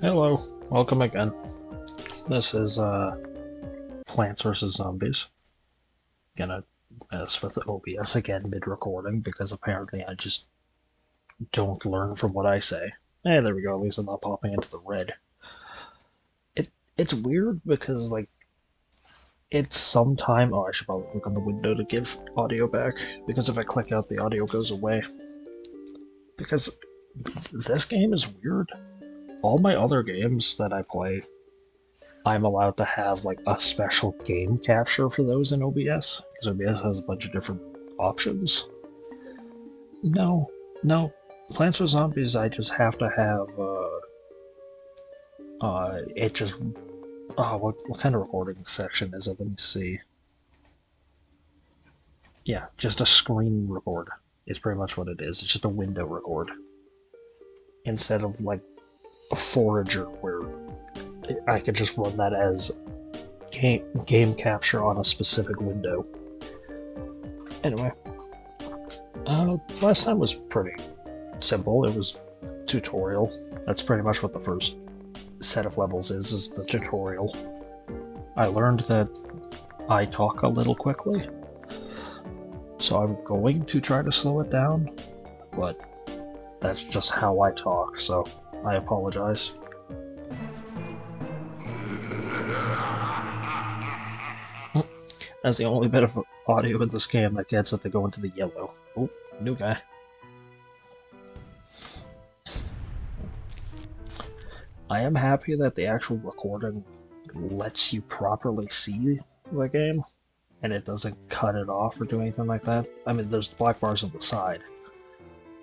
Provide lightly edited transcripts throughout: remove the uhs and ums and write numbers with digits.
Hello, welcome again. This is Plants vs. Zombies. Gonna mess with the OBS again mid-recording because apparently I just don't learn from what I say. Hey, there we go, at least I'm not popping into the red. It's weird because, like, it's sometime... Oh, I should probably click on the window to give audio back, because if I click out, the audio goes away. Because this game is weird. All my other games that I play, I'm allowed to have like a special game capture for those in OBS, because OBS has a bunch of different options. No, Plants vs. Zombies, I just have to have, it just... Oh, what kind of recording section is it? Let me see. Yeah, just a screen record is pretty much what it is. It's just a window record. Instead of like a forager where I could just run that as game capture on a specific window. Anyway, last time was pretty simple. It was tutorial. That's pretty much what the first set of levels is the tutorial. I learned that I talk a little quickly, so I'm going to try to slow it down, but that's just how I talk, so I apologize. That's the only bit of audio in this game that gets it to go into the yellow. Oh, new guy. I am happy that the actual recording lets you properly see the game, and it doesn't cut it off or do anything like that. I mean, there's black bars on the side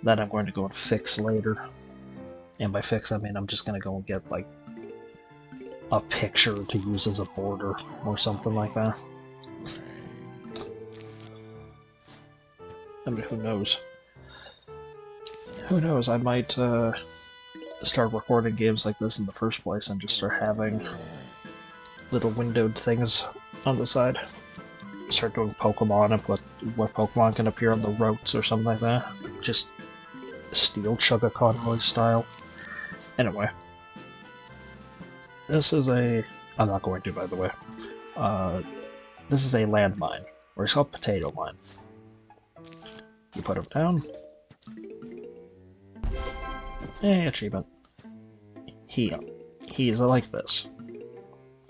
that I'm going to go and fix later. And by fix, I mean I'm just going to go and get, like, a picture to use as a border or something like that. I mean, who knows? Who knows, I might start recording games like this in the first place and just start having little windowed things on the side. Start doing Pokemon and put what Pokemon can appear on the routes or something like that. Just Steel Chugga Convoy style. Anyway. This is a... I'm not going to, by the way. This is a landmine, or it's called Potato Mine. You put them down. Hey, achievement. He's like this.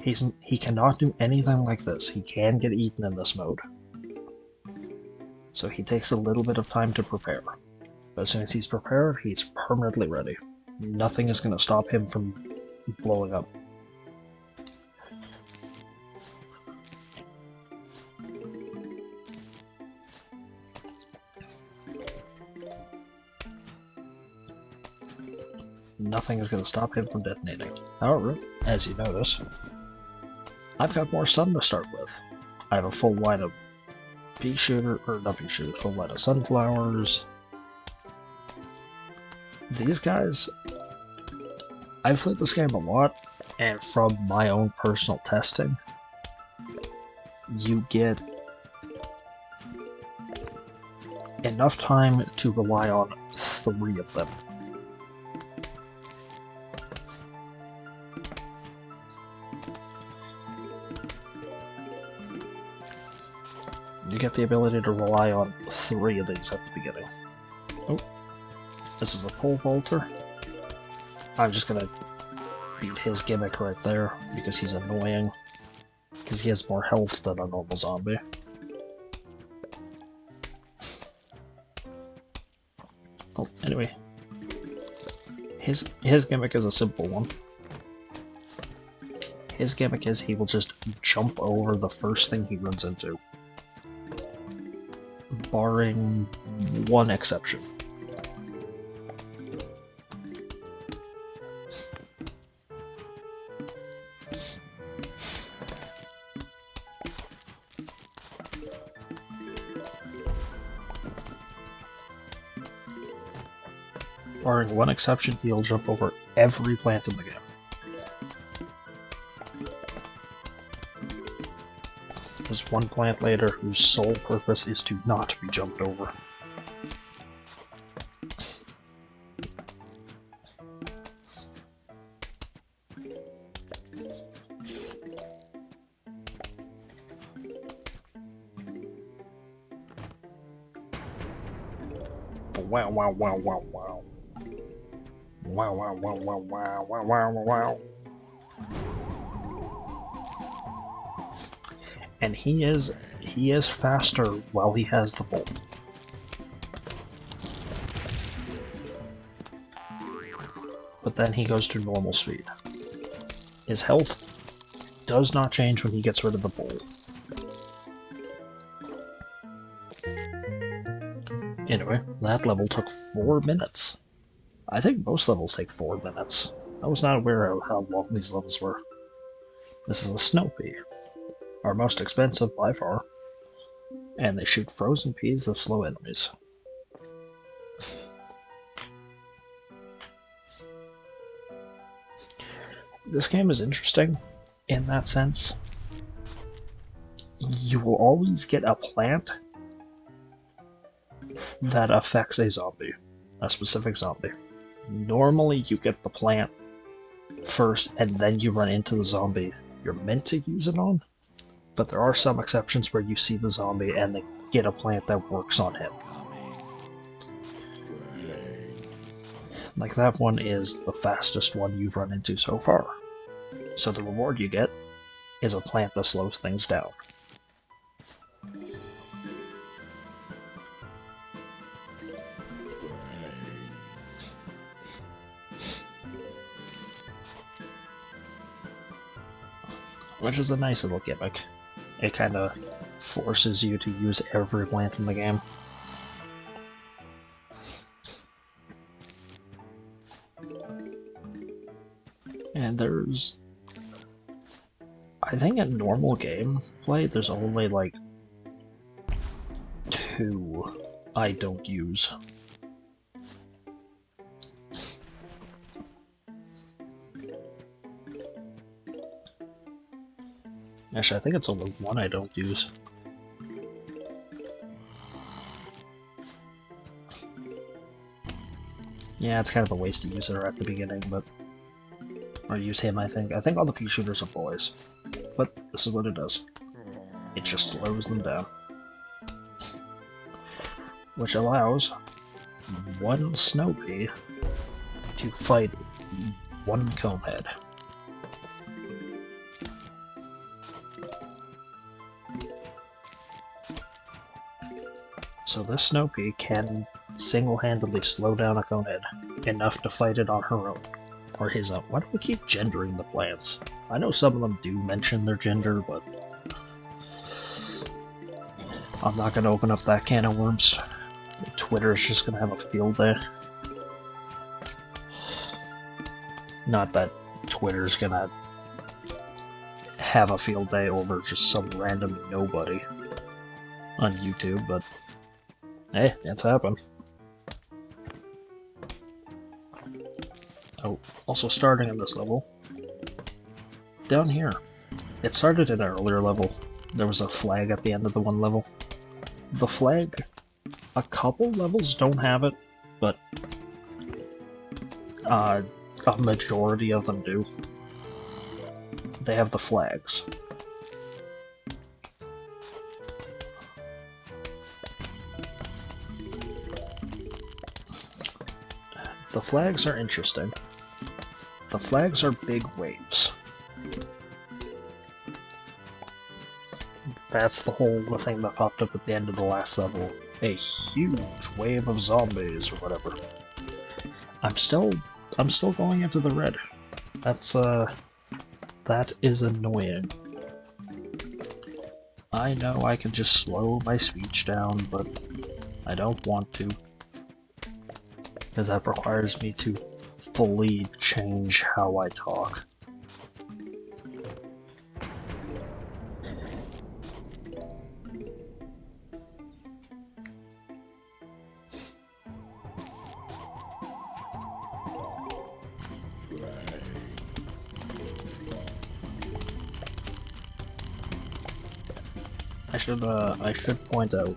He cannot do anything like this. He can get eaten in this mode. So he takes a little bit of time to prepare. But as soon as he's prepared, he's permanently ready. Nothing is going to stop him from blowing up. Nothing is going to stop him from detonating. However, as you notice, I've got more sun to start with. I have a full line of pea shooter, or not pea shooter, full line of sunflowers. These guys, I've played this game a lot, and from my own personal testing, you get enough time to rely on 3 of them. You get the ability to rely on 3 of these at the beginning. Oh, this is a pole vaulter. I'm just gonna beat his gimmick right there because he's annoying. Because he has more health than a normal zombie. Oh, anyway. His gimmick is a simple one. His gimmick is he will just jump over the first thing he runs into. Barring one exception. Barring one exception, he'll jump over every plant in the game. There's one plant later whose sole purpose is to not be jumped over. Wow, wow, wow, wow, wow. Wow, wow, wow, wow, wow, wow, wow, wow. And he is faster while he has the bolt. But then he goes to normal speed. His health does not change when he gets rid of the bolt. Anyway, that level took 4 minutes. I think most levels take 4 minutes. I was not aware of how long these levels were. This is a snow pea. Our most expensive by far. And they shoot frozen peas that slow enemies. This game is interesting in that sense. You will always get a plant that affects a zombie, a specific zombie. Normally you get the plant first and then you run into the zombie you're meant to use it on, but there are some exceptions where you see the zombie and they get a plant that works on him. Like that one is the fastest one you've run into so far. So the reward you get is a plant that slows things down. Which is a nice little gimmick. It kind of forces you to use every plant in the game. And there's... I think in normal gameplay, there's only like 2 I don't use. Actually, I think it's only 1 I don't use. Yeah, it's kind of a waste to use her at the beginning, but... Or use him, I think. I think all the pea shooters are boys. But this is what it does. It just slows them down. Which allows 1 snow pea to fight 1 conehead. So this snow pea can single-handedly slow down a conehead enough to fight it on her own. Or his own. Why do we keep gendering the plants? I know some of them do mention their gender, but I'm not going to open up that can of worms. Twitter is just going to have a field day. Not that Twitter's going to have a field day over just some random nobody on YouTube, but hey, it's happened. Oh, also starting in this level, down here, it started in an earlier level. There was a flag at the end of the one level. The flag, a couple levels don't have it, but a majority of them do. They have the flags. The flags are interesting. The flags are big waves. That's the whole thing that popped up at the end of the last level. A huge wave of zombies or whatever. I'm still going into the red. That is annoying. I know I can just slow my speech down, but I don't want to. Because that requires me to fully change how I talk. I should point out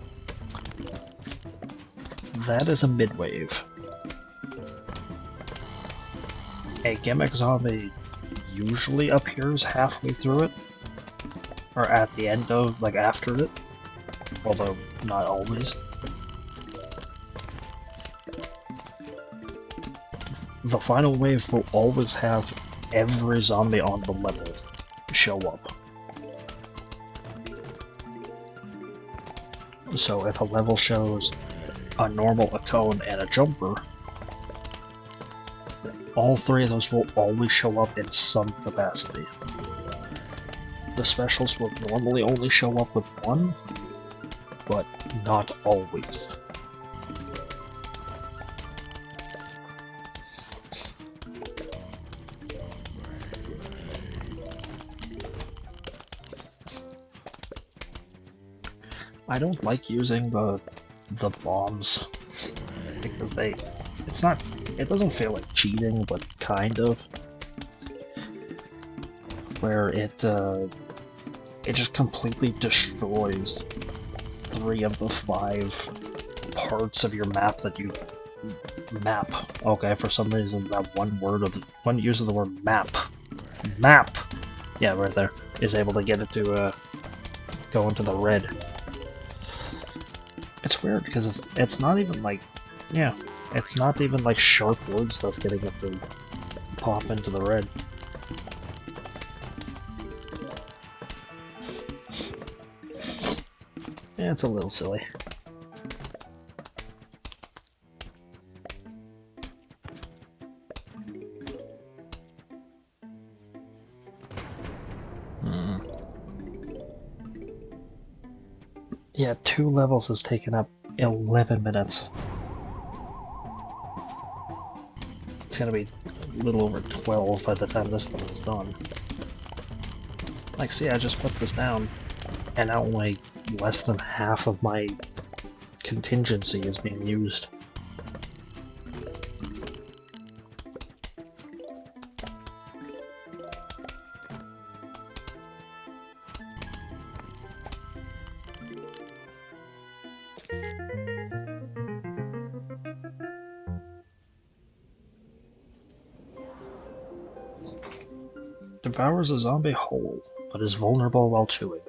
that is a mid-wave. A gimmick zombie usually appears halfway through it, or at the end of, like, after it, although not always. the final wave will always have every zombie on the level show up. So if a level shows a normal, a cone, and a jumper, all three of those will always show up in some capacity. The specials will normally only show up with one, but not always. I don't like using the bombs because it doesn't feel like cheating, but kind of, where it just completely destroys 3 of the 5 parts of your map that you've Okay, for some reason that one use of the word map, yeah, right there, is able to get it to go into the red. It's weird because it's not even like, yeah, it's not even like sharp words that's getting it to pop into the red. Yeah, it's a little silly. Yeah, 2 levels has taken up 11 minutes. It's gonna be a little over 12 by the time this thing is done. Like, see, I just put this down, and now only less than half of my contingency is being used. Devours a zombie whole, but is vulnerable while chewing.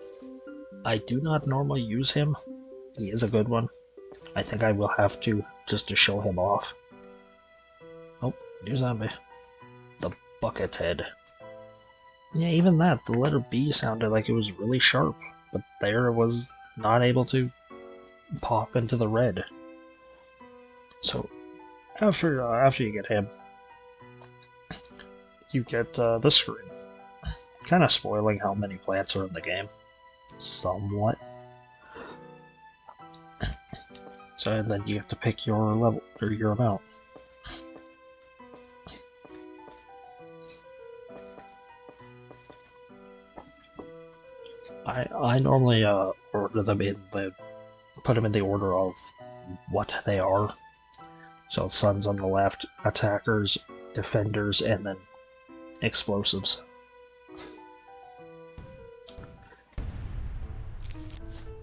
I do not normally use him. He is a good one. I think I will have to, just to show him off. Oh, new zombie. The bucket head. Yeah, even that, the letter B sounded like it was really sharp, but there it was not able to pop into the red. So, after you get him, you get this screen. Kind of spoiling how many plants are in the game. Somewhat. So, and then you have to pick your level, or your amount. I normally order them put them in the order of what they are. So suns on the left, attackers, defenders, and then explosives.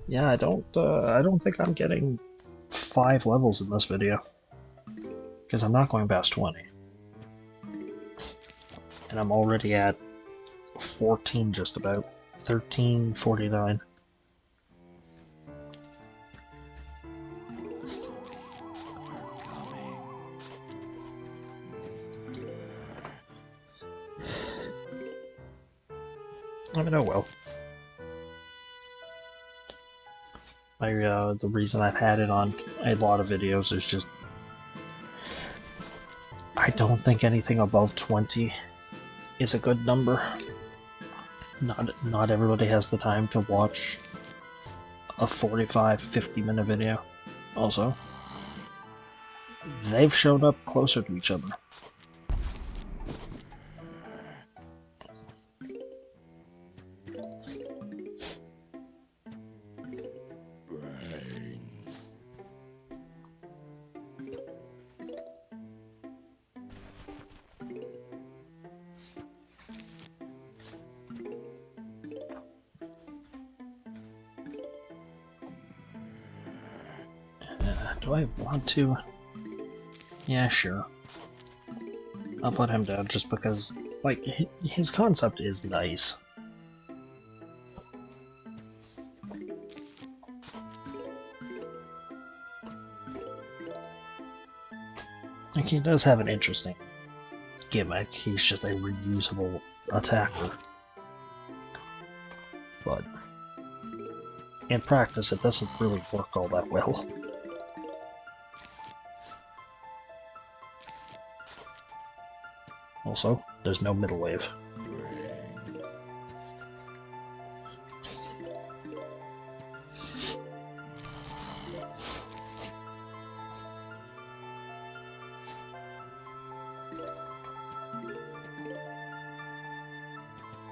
Yeah, I don't think I'm getting 5 levels in this video, because I'm not going past 20, and I'm already at 14, just about 13:49. I mean, oh well. The reason I've had it on a lot of videos is just I don't think anything above 20 is a good number. Not everybody has the time to watch a 45-50 minute video. Also, they've shown up closer to each other. Do I want to? Yeah, sure. I'll put him down just because, like, his concept is nice. Like, he does have an interesting gimmick, he's just a reusable attacker. But in practice, it doesn't really work all that well. Also, there's no middle wave.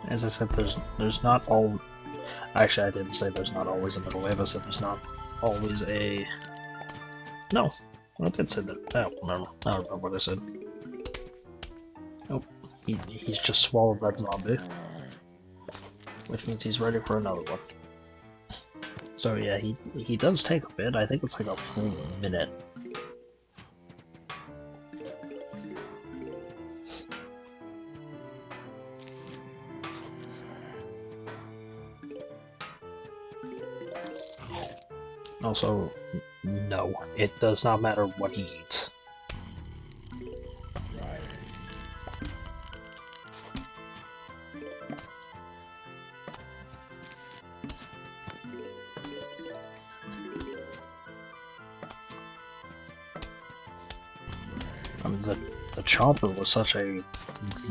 As I said, there's not all... Actually, I didn't say there's not always a middle wave, I said there's not always a... No, I did say that. I don't remember what I said. Nope, he's just swallowed that zombie. Which means he's ready for another one. So yeah, he does take a bit, I think it's like a full minute. Also, no, it does not matter what he eats. I mean, the chomper was such a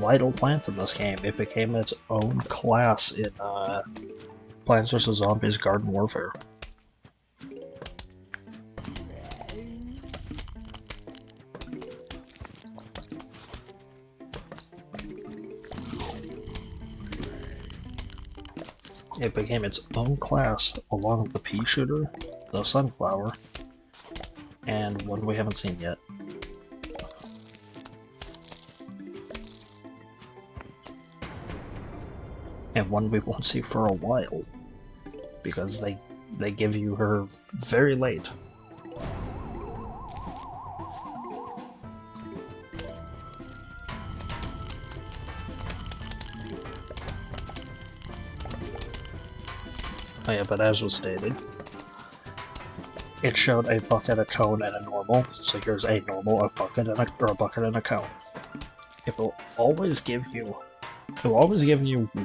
vital plant in this game. It became its own class in Plants vs. Zombies Garden Warfare. It became its own class along with the pea shooter, the sunflower, and one we haven't seen yet. And one we won't see for a while, because they give you her very late. Oh yeah, but as was stated, it showed a bucket, a cone, and a normal. So here's a normal, a bucket, and a bucket and a cone. It will always give you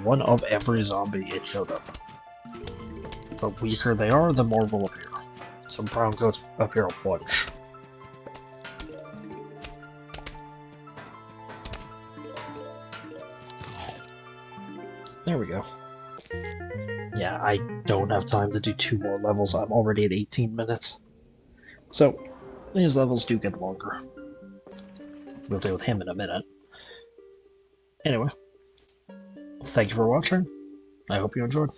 one of every zombie it showed up. The weaker they are, the more will appear. So brown goats appear a bunch. There we go. Yeah, I don't have time to do 2 more levels. I'm already at 18 minutes. So, these levels do get longer. We'll deal with him in a minute. Anyway, thank you for watching. I hope you enjoyed.